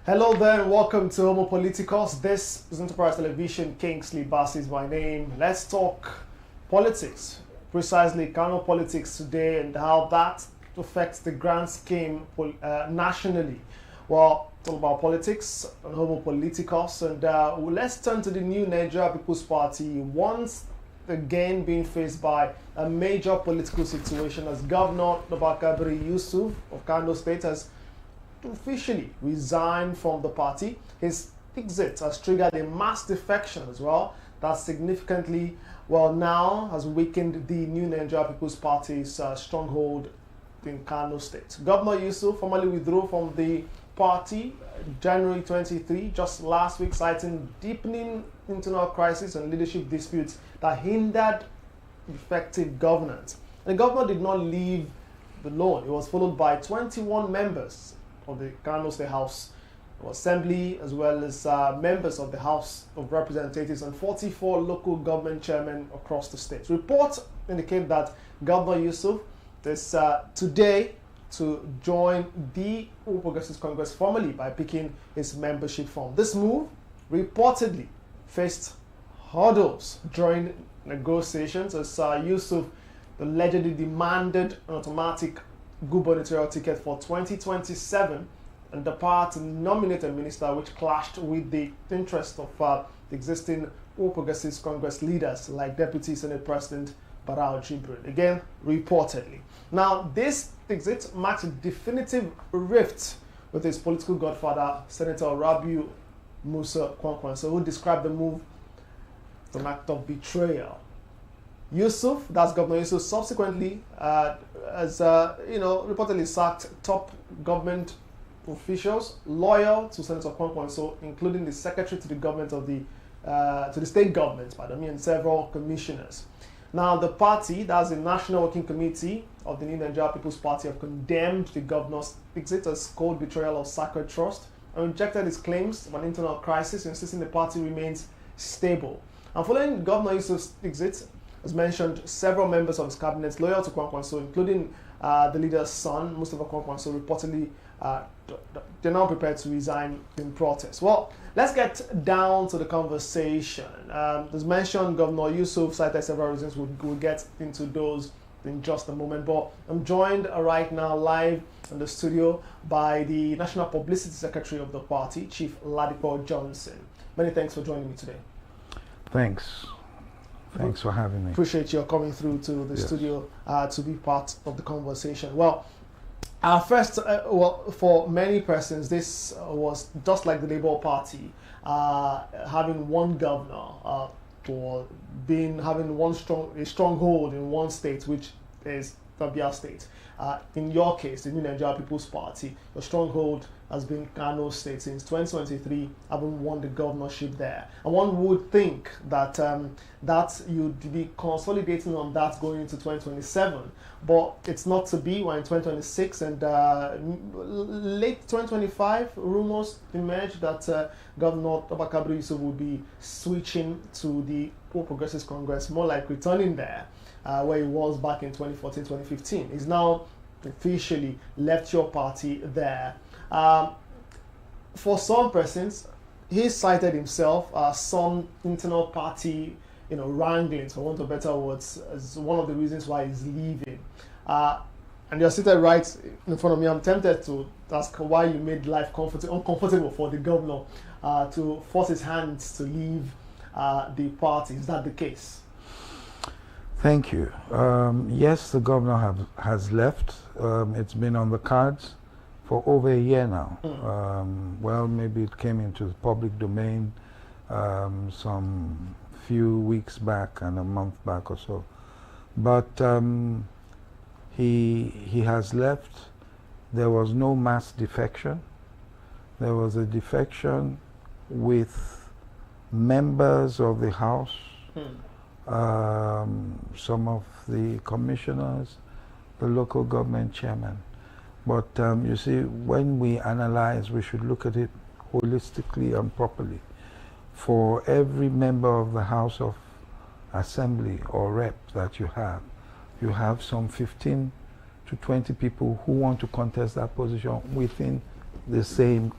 Hello there and welcome to Homo Politicos. This is Enterprise Television. Kingsley Bass is my name. Let's talk politics, precisely Kano politics today and how that affects the grand scheme nationally. Well, it's all about politics on Homo Politicos, and let's turn to the new Nigerian People's Party. Once again being faced by a major political situation as Governor Abba Kabir Yusuf of Kano State has officially resigned from the party. His exit has triggered a mass defection as well that significantly, now has weakened the new Nigerian People's Party's stronghold in Kano State. Governor Yusuf formally withdrew from the party January 23, just last week, citing deepening internal crisis and leadership disputes that hindered effective governance. And the governor did not leave alone. He was followed by 21 members of the Kano State House of Assembly, as well as members of the House of Representatives and 44 local government chairmen across the state. Reports indicate that Governor Yusuf is today to join the All Progressives Congress formally by picking his membership form. This move reportedly faced hurdles during negotiations as Yusuf allegedly demanded an automatic gubernatorial ticket for 2027 and the power to nominate a minister, which clashed with the interest of the existing All Progressives Congress leaders like Deputy Senate President Rabiu Musa, again reportedly. Now, this exit marks a definitive rift with his political godfather, Senator Rabiu Musa Kwankwaso, who described the move as an act of betrayal. Yusuf, that's Governor Yusuf, subsequently has reportedly sacked top government officials loyal to Senator Kwankwaso, including the secretary to the government of the state government, and several commissioners. Now, the party, that's the National Working Committee of the New Nigerian People's Party, have condemned the governor's exit as cold betrayal of sacred trust and rejected his claims of an internal crisis, insisting the party remains stable. And following Governor Yusuf's exit, as mentioned, several members of his cabinet loyal to Kwankwaso, including the leader's son, Mustafa Kwankwaso, reportedly they're now prepared to resign in protest. Well, let's get down to the conversation. As mentioned, Governor Yusuf cited several reasons. We'll get into those in just a moment. But I'm joined right now live in the studio by the National Publicity Secretary of the party, Chief Ladipo Johnson. Many thanks for joining me today. Thanks for having me. Appreciate you coming through to the studio to be part of the conversation. Well, first, for many persons, this was just like the Labour Party having one governor for having a stronghold in one state, which is Abia State. In your case, the New Nigerian People's Party, your stronghold has been Kano State since 2023, having won the governorship there. And one would think that that you'd be consolidating on that going into 2027, but it's not to be. We're in 2026, and late 2025, rumors emerged that Governor Abba Kabir Yusuf will be switching to the All Progressives Congress, more like returning there, where he was back in 2014, 2015. He's now officially left your party there. For some persons, he cited himself some internal party, wranglings, for want of better words, as one of the reasons why he's leaving. And you're seated right in front of me. I'm tempted to ask why you made life uncomfortable for the governor to force his hands to leave the party. Is that the case? Thank you. Yes, the governor has left. It's been on the cards for over a year now. Maybe it came into the public domain some few weeks back and a month back or so. But he has left. There was no mass defection. There was a defection with members of the House, some of the commissioners, the local government chairman. But you see, when we analyze, we should look at it holistically and properly. For every member of the House of Assembly or Rep that you have some 15 to 20 people who want to contest that position within the same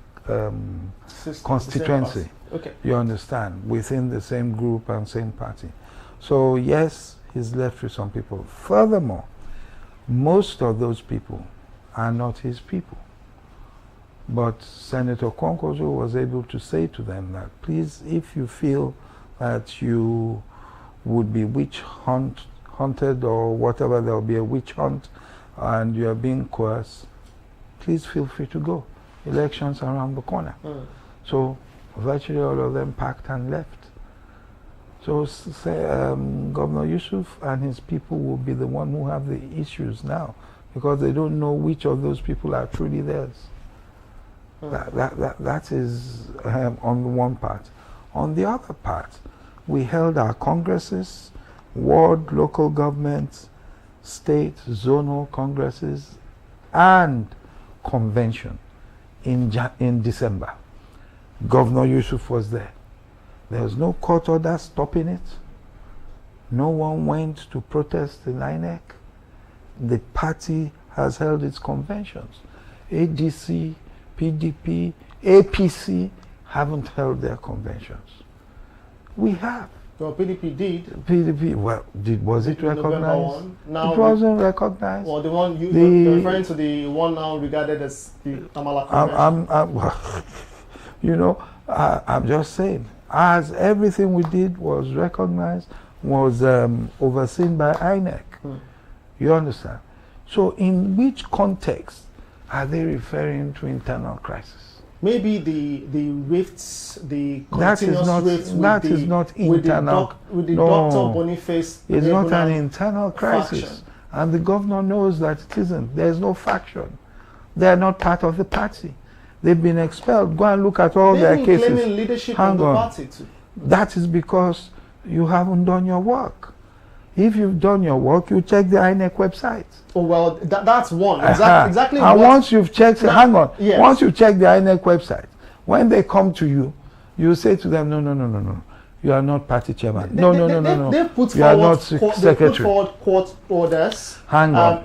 constituency. Okay. You understand? Within the same group and same party. So yes, he's left with some people. Furthermore, most of those people are not his people. But Senator Kwankwaso was able to say to them that, please, if you feel that you would be hunted or whatever, there will be a witch hunt and you are being coerced, please feel free to go. Elections are around the corner. So virtually all of them packed and left. So Governor Yusuf and his people will be the one who have the issues now, because they don't know which of those people are truly theirs. That is on the one part. On the other part, we held our congresses, ward, local governments, state, zonal congresses, and convention in December. Governor Yusuf was there. There was no court order stopping it. No one went to protest in INEC. The party has held its conventions. ADC, PDP, APC haven't held their conventions. We have. Well, PDP did. PDP, well, was it recognized? Now it wasn't recognized. Well, the one you're referring to, the one now regarded as the Tamala Convention. You know, I'm just saying, as everything we did was recognized, was overseen by INEC. You understand? So in which context are they referring to internal crisis? Maybe the rifts, the continuous rifts is not internal. With the Dr. Boniface. It's not an internal crisis. Faction. And the governor knows that it isn't. There's no faction. They are not part of the party. They've been expelled. Go and look at all their cases. They've been claiming leadership of the party too. That is because you haven't done your work. If you've done your work, you check the INEC website. Oh, well, that's one. Exactly. And once you've checked, yes. Once you check the INEC website, when they come to you, you say to them, no. You are not party chairman. No. They put you are not secretary. They put forward court orders. Hang on.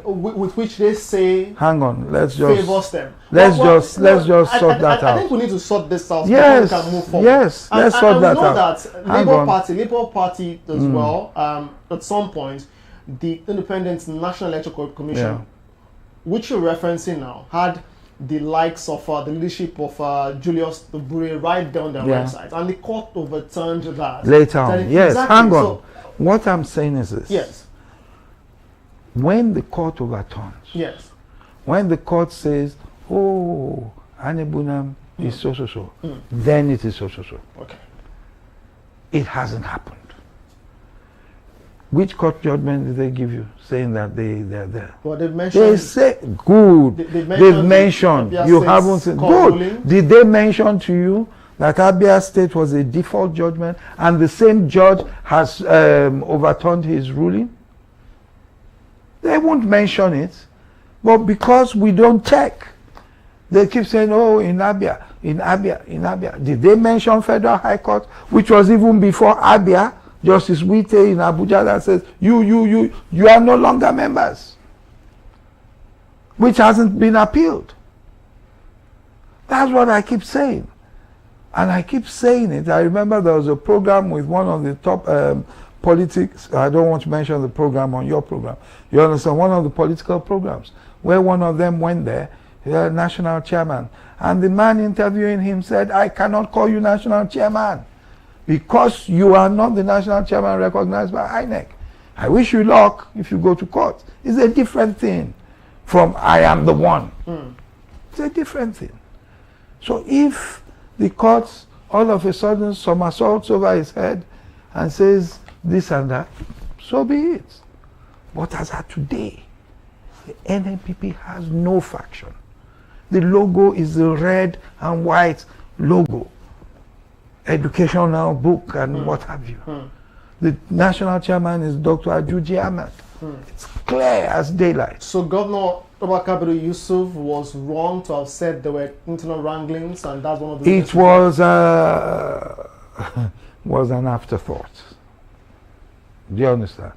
With which they say. Hang on. Let's favors them. Let's just sort that out. I think we need to sort this out. Yes. Before we can move forward. Yes. Let's sort that out. We know that Labour Party as well. At some point, the Independent National Electoral Commission, which you're referencing now, had the likes of the leadership of Julius Bure right down their website, and the court overturned that later on. Yes, exactly. Hang on. So, what I'm saying is this. Yes. When the court overturns, when the court says, oh, Anebunam is so, then it is so. Okay. It hasn't happened. Which court judgment did they give you saying that they're there? Well, they've mentioned. They say good. They've mentioned. You haven't said good. Ruling. Did they mention to you that Abia State was a default judgment and the same judge has overturned his ruling? They won't mention it, but because we don't check, they keep saying, "Oh, in Abia." Did they mention Federal High Court, which was even before Abia? Justice Wite in Abuja that says, you are no longer members, which hasn't been appealed. That's what I keep saying. And I keep saying it. I remember there was a program with one of the top politics. I don't want to mention the program on your program. You understand? One of the political programs where one of them went there, the national chairman. And the man interviewing him said, I cannot call you national chairman, because you are not the national chairman recognized by INEC. I wish you luck if you go to court. It's a different thing from I am the one. It's a different thing. So if the court all of a sudden somersaults over his head and says this and that, so be it. But as of today, the NNPP has no faction. The logo is the red and white logo. Educational book and what have you. The national chairman is Dr. Ajuji Ahmed. It's clear as daylight. So Governor Abba Kabir Yusuf was wrong to have said there were internal wranglings, and that's one of the... It was an afterthought. Do you understand?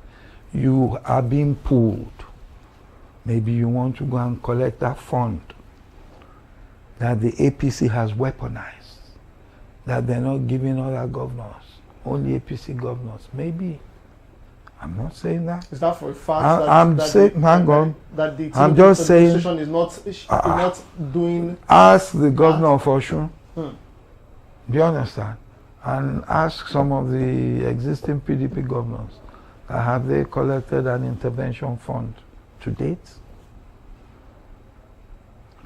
You are being pulled. Maybe you want to go and collect that fund. that the APC has weaponized, that they're not giving other governors, only APC governors. Maybe. I'm not saying that. Is that for a fact? I'm saying, hang on. That the I'm just saying, is not doing. Ask the governor of Osun. Hmm. Do you understand? And ask some of the existing PDP governors, have they collected an intervention fund to date?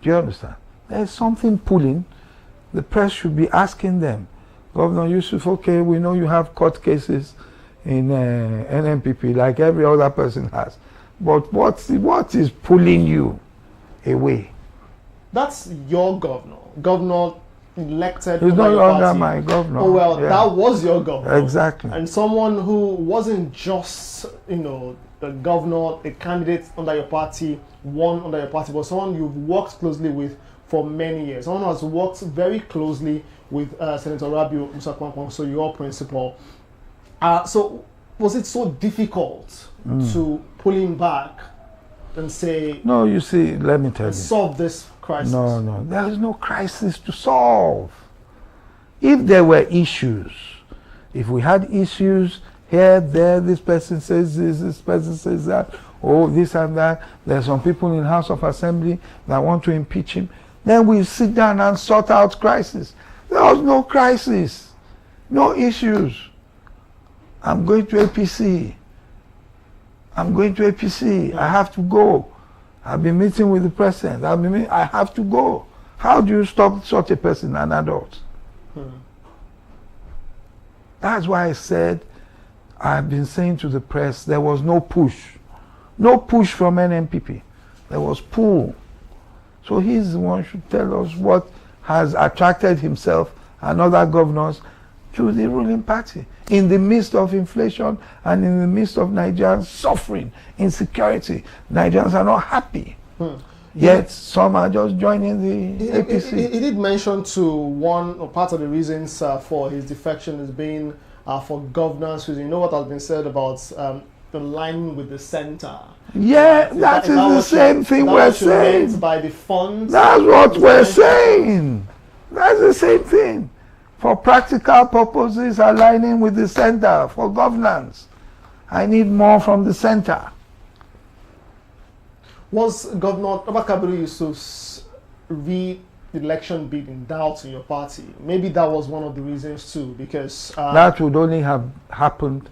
Do you understand? There's something pulling. The press should be asking them, Governor Yusuf, okay, we know you have court cases in NNPP like every other person has, but what is pulling you away? That's your governor elected. He's no longer my governor. Oh well, yeah. That was your governor. Exactly. And someone who wasn't just, the governor, a candidate under your party, one under your party, but someone you've worked closely with for many years. Someone who has worked very closely with Senator Rabiu Musa Kwankwaso, your principal. So was it so difficult to pull him back and say, no, you see, let me tell you, solve this crisis? No, there is no crisis to solve. If there were issues, if we had issues here, there, this person says this person says that, oh, this and that, there's some people in the House of Assembly that want to impeach him, then we sit down and sort out crisis. There was no crisis, no issues. I'm going to APC. I have to go. I've been meeting with the president. I have to go. How do you stop such a person, an adult? That's why I said, I've been saying to the press, there was no push. No push from NNPP. There was pull. So he's the one who should tell us what has attracted himself and other governors to the ruling party. In the midst of inflation and in the midst of Nigerians suffering, insecurity, Nigerians are not happy. Yet some are just joining the APC. He did mention to one or part of the reasons for his defection is being for governance reasons. You know what has been said about the line with the center. Yeah, that is the same thing we're saying. By the funds. That's what we're saying. That's the same thing. For practical purposes, aligning with the center for governance. I need more from the center. Was Governor Abba Kabir Yusuf's re-election bid in doubt in your party? Maybe that was one of the reasons too, because that would only have happened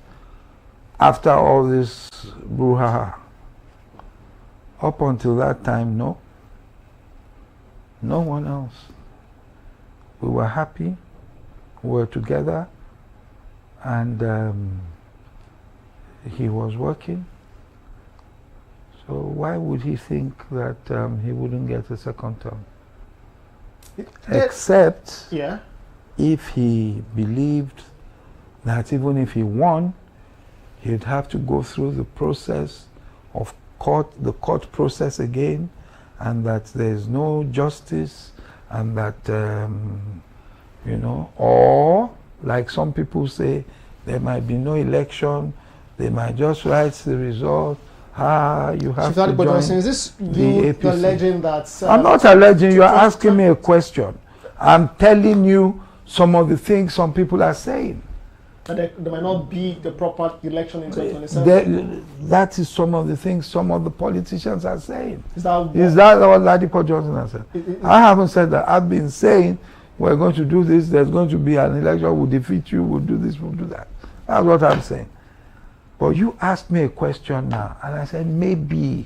after all this brouhaha. Up until that time, no. No one else. We were happy. We were together, and he was working. So why would he think that he wouldn't get a second term? Except if he believed that even if he won, he'd have to go through the process of the court process again, and that there's no justice, and that or like some people say, there might be no election, they might just write the result. You have to join is this you alleging that? I'm not alleging. You're asking me a question. I'm telling you some of the things some people are saying. And there might not be the proper election in 2027. That is some of the things some of the politicians are saying. Is that what Ladipo Johnson has said? I haven't said that. I've been saying we're going to do this, there's going to be an election, we'll defeat you, we'll do this, we'll do that. That's what I'm saying. But you asked me a question now, and I said maybe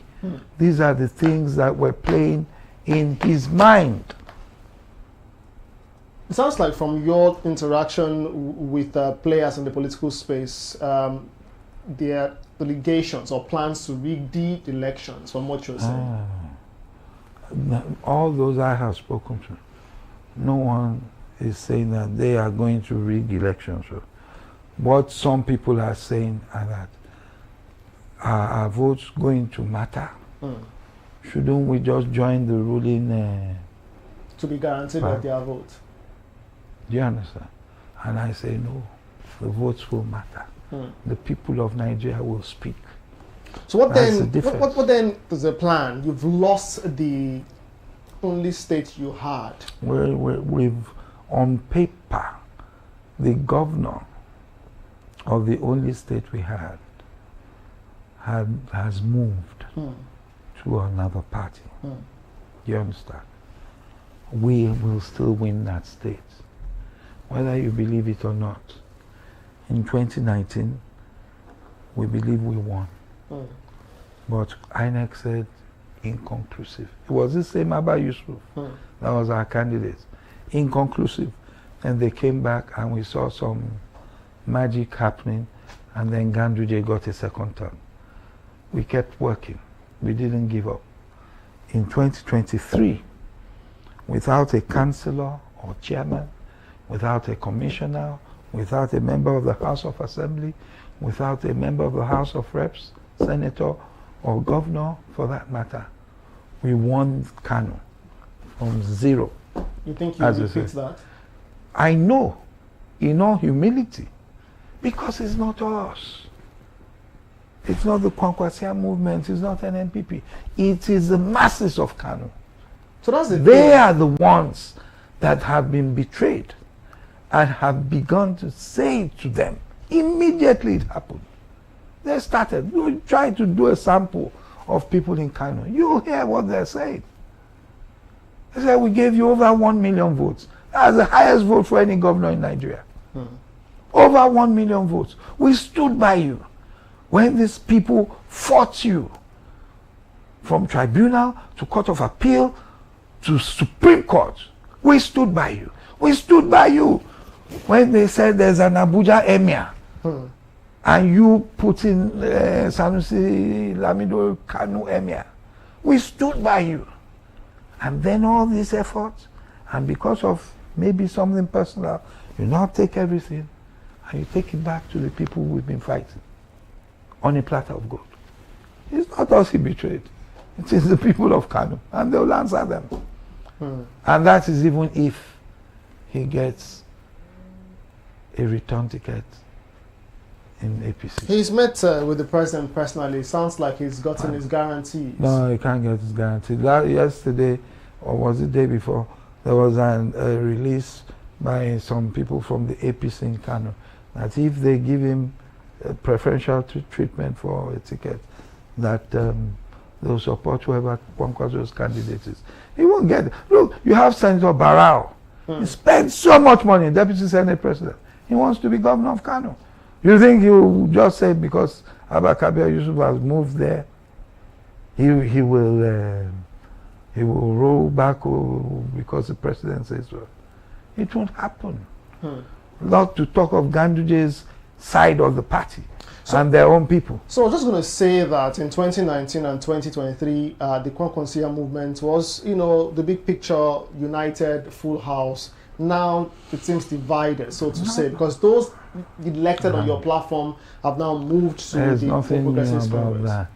these are the things that were playing in his mind. It sounds like from your interaction with players in the political space, their allegations or plans to rig the elections, from what you're saying. All those I have spoken to, no one is saying that they are going to rig elections. So what some people are saying are that are votes going to matter? Shouldn't we just join the ruling? To be guaranteed that their vote. Do you understand? And I say no, the votes will matter. The people of Nigeria will speak. So what then is the plan? You've lost the only state you had. We've, on paper, the governor of the only state we has moved to another party. You understand? We will still win that state, whether you believe it or not. In 2019, we believe we won. But INEC said inconclusive. It was the same Abba Yusuf. That was our candidate. Inconclusive. And they came back and we saw some magic happening, and then Ganduje got a second term. We kept working. We didn't give up. In 2023, without a councillor or chairman, without a commissioner, without a member of the House of Assembly, without a member of the House of Reps, senator, or governor for that matter, we won Kano from zero. You think you will fix that? I know, in all humility, because it's not us. It's not the Kwankwaso movement, it's not NNPP. It is the masses of Kano. So that's the They are the ones that have been betrayed and have begun to say to them. Immediately it happened. They started. You try to do a sample of people in Kano. You hear what they're saying. They said, we gave you over 1 million votes. That's the highest vote for any governor in Nigeria. Over 1 million votes. We stood by you when these people fought you from tribunal to court of appeal to Supreme Court. We stood by you. We stood by you when they said there's an Abuja emir and you put in Sanusi Lamido Kanu emir. We stood by you. And then all these efforts, and because of maybe something personal, you now take everything and you take it back to the people we've been fighting on a platter of gold. It's not us he betrayed. It is the people of Kano, and they'll answer them. And that is even if he gets a return ticket in APC. He's met with the president personally. Sounds like he's gotten his guarantees. No, he can't get his guarantee. Yesterday, or was it the day before, there was a release by some people from the APC in Kano that if they give him preferential treatment for a ticket, that they'll support whoever Kwankwaso's candidate is. He won't get it. Look, you have Senator Barao. He spent so much money, Deputy Senate President. He wants to be governor of Kano. You think he will just say because Abba Kabir Yusuf has moved there, he will roll back because the president says so? It won't happen. Not to talk of Ganduje's side of the party and their own people. So I'm just going to say that in 2019 and 2023, the Kwankwaso movement was, the big picture, united, full house. Now it seems divided, so to say, because those elected on your platform have now moved to There's the nothing new Progressive about Congress. that.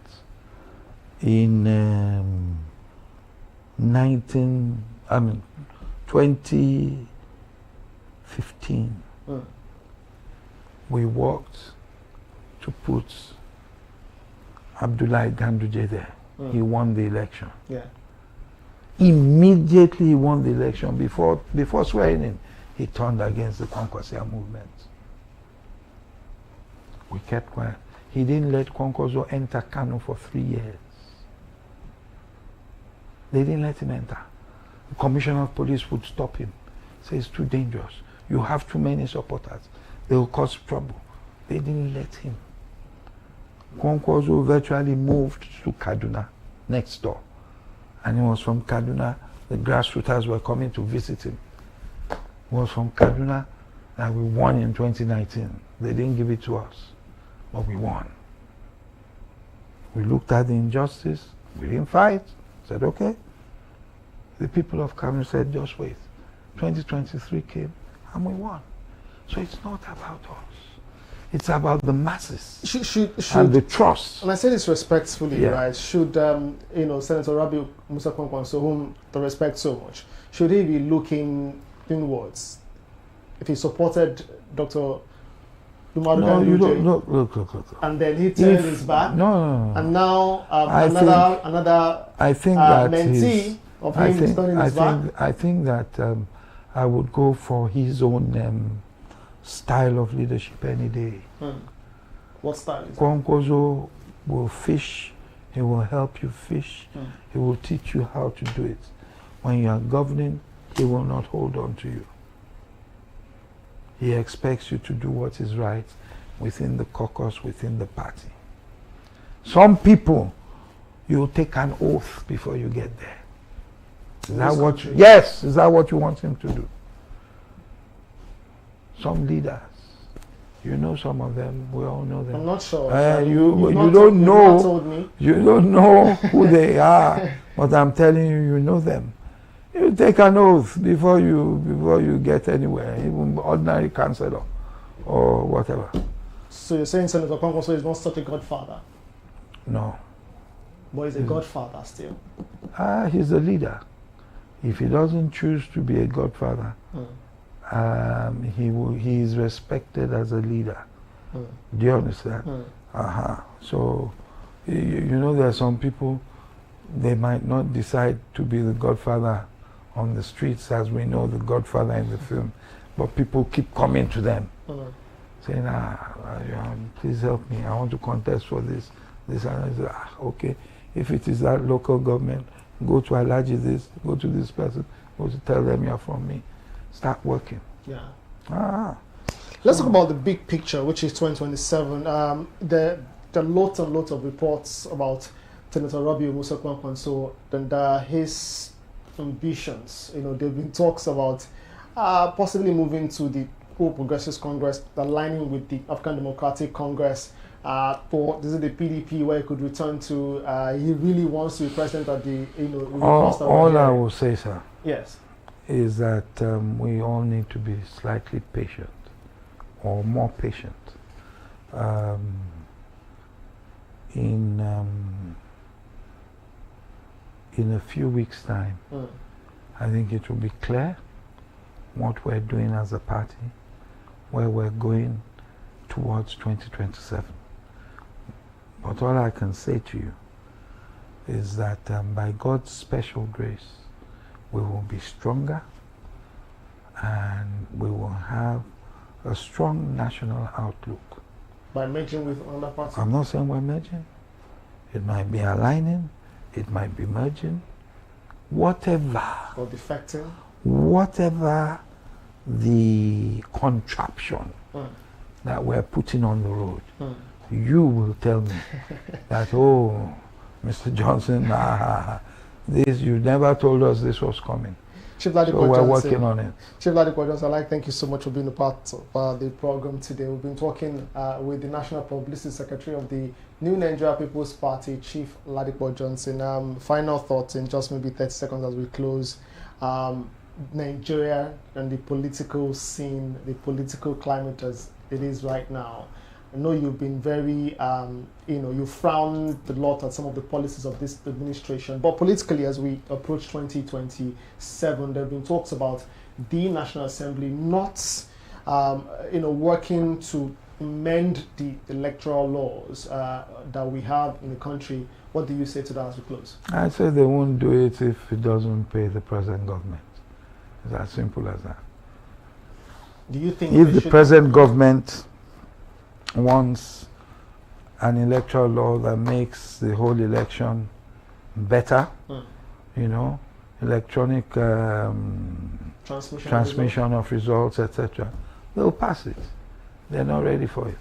In 2015, we worked to put Abdullahi Ganduje there. He won the election. Yeah. Immediately he won the election. Before swearing in, he turned against the Kwankwaso movement. We kept quiet. He didn't let Kwankwaso enter Kano for 3 years. They didn't let him enter. The commissioner of police would stop him. Say it's too dangerous. You have too many supporters. They will cause trouble. They didn't let him. Kwankwaso virtually moved to Kaduna, next door. And it was from Kaduna, the grassroots were coming to visit him. It was from Kaduna that we won in 2019. They didn't give it to us, but we won. We looked at the injustice, we didn't fight, said okay. The people of Kano said just wait. 2023 came and we won. So it's not about us. It's about the masses and the trust. And I say this respectfully, Yeah. right? Should Senator Rabiu Musa Kwankwaso, whom I respect so much, should he be looking inwards? If he supported Dr. Dumadu No, you don't. Ganduje, Look. and then he turned his back, No. and now I another think that mentee of him turning his back? I think that I would go for his own style of leadership any day. What style is Kwankwaso will fish. He will help you fish. He will teach you how to do it. When you are governing, he will not hold on to you. He expects you to do what is right within the caucus, within the party. Some people, you take an oath before you get there. Is that what you, yes, is that what you want him to do? Some leaders, you know some of them, we all know them. I'm not sure. You don't know, you don't know who they are, but I'm telling you, you know them. You take an oath before you get anywhere, even ordinary councillor or whatever. So you're saying Senator Kwankwaso is not such a godfather? No. But he's a godfather still? He's a leader. If he doesn't choose to be a godfather, he is respected as a leader. Do you understand? So, you know, there are some people, they might not decide to be the godfather on the streets as we know the godfather in the film, but people keep coming to them saying, please help me, I want to contest for this and I say, okay, if it is that local government, go to Alaji this, go to this person, go to tell them you're from me, start working. Let's talk about the big picture, which is 2027. There are lots and lots of reports about Senator Rabiu Musa Kwankwaso and his ambitions. You know, there have been talks about possibly moving to the All Progressives Congress, aligning with the African Democratic Congress. This is the PDP where he could return to. He really wants to be president at the, you know. All I will say, sir, yes, is that we all need to be slightly patient, or more patient. In a few weeks' time, I think it will be clear what we're doing as a party, where we're going towards 2027. But all I can say to you is that by God's special grace, we will be stronger and we will have a strong national outlook. By merging with another party? I'm not saying we're merging. It might be aligning. It might be merging. Whatever. Or defecting. Whatever the contraption that we're putting on the road, you will tell me that, oh, Mr. Johnson, this, you never told us this was coming. Chief Ladipo so we're Johnson, working on it. Chief Ladipo Johnson, thank you so much for being a part of the program today. We've been talking with the National Publicity Secretary of the New Nigeria People's Party, Chief Ladipo Johnson. Final thoughts in just maybe 30 seconds as we close. Nigeria and the political scene, the political climate as it is right now. I know you've been very, you frowned a lot at some of the policies of this administration, but politically as we approach 2027, there have been talks about the National Assembly not, working to amend the electoral laws that we have in the country. What do you say to that as we close? I say they won't do it if it doesn't pay the present government. It's as simple as that. Do you think if the present government wants an electoral law that makes the whole election better, electronic transmission of results, etc., they'll pass it. They're not ready for it.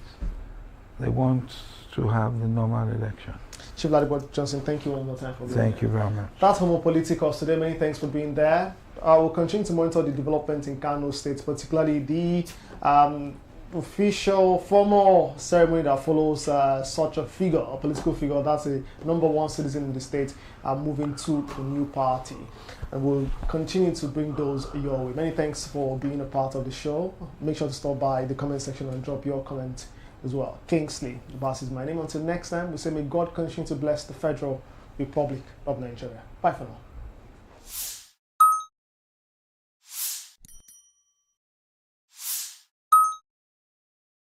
They want to have the normal election. Chief Ladipo Johnson, thank you one more time for being Thank you very much. That's Homo Politicos today. Many thanks for being there. I will continue to monitor the development in Kano State, particularly the official formal ceremony that follows such a figure, a political figure that's a #1 citizen in the state, moving to a new party. And we'll continue to bring those your way. Many thanks for being a part of the show. Make sure to stop by the comment section and drop your comment as well. Kingsley Bass is my name. Until next time, we say may God continue to bless the Federal Republic of Nigeria. Bye for now.